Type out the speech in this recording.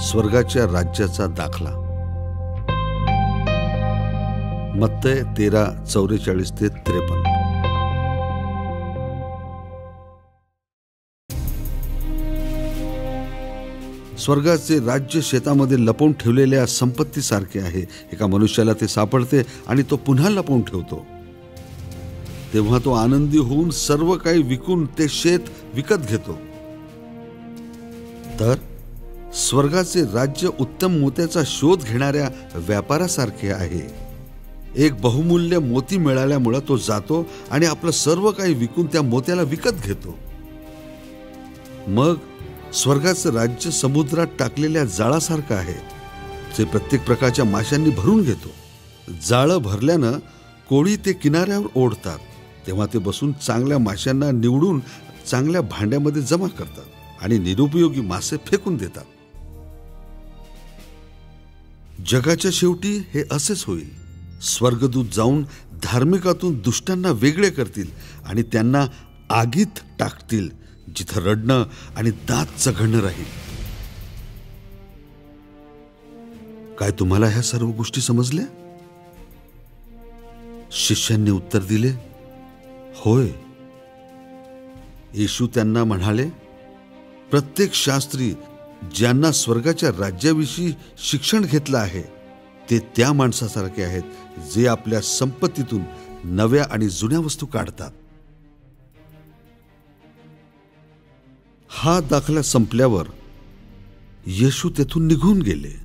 स्वर्गाच्या राज्याचा दाखला. मत्तय 13:44-53. स्वर्गाचे राज्य शेतामध्ये लपवून ठेवलेल्या संपत्तीसारखे आहे. एका मनुष्याला ते सापडते आणि तो पुन्हा लपवून ठेवतो. तेव्हा तो आनंदी होऊन सर्व काही विकून ते शेत विकत घेतो. तर स्वर्गाचे राज्य उत्तम मोत्याचा शोध घेणाऱ्या व्यापारासारखे आहे. एक बहुमूल्य मोती मिळाल्यामुळे तो जातो आणि आपलं सर्व काही विकून त्या मोत्याला विकत घेतो. मग स्वर्गाचं राज्य समुद्रात टाकलेल्या जाळासारखं आहे, जे प्रत्येक प्रकारच्या माशांनी भरून घेतो. जाळं भरल्यानं कोळी ते किनाऱ्यावर ओढतात. तेव्हा ते बसून चांगल्या माशांना निवडून चांगल्या भांड्यामध्ये जमा करतात आणि निरुपयोगी मासे फेकून देतात. जगाच्या शेवटी हे असेच होईल. स्वर्गदूत जाऊन धार्मिकातून दुष्टांना वेगळे करतील आणि त्यांना आगीत टाकतील, जिथं रडणं आणि दात चघळणं राहील. काय तुम्हाला ह्या सर्व गोष्टी समजल्या? शिष्यांनी उत्तर दिले, होय. येशू त्यांना म्हणाले, प्रत्येक शास्त्री ज्यांना स्वर्गाच्या राज्याविषयी शिक्षण घेतलं आहे ते त्या माणसासारखे आहेत, जे आपल्या संपत्तीतून नव्या आणि जुन्या वस्तू काढतात. हा दाखला संपल्यावर येशू तेथून निघून गेले.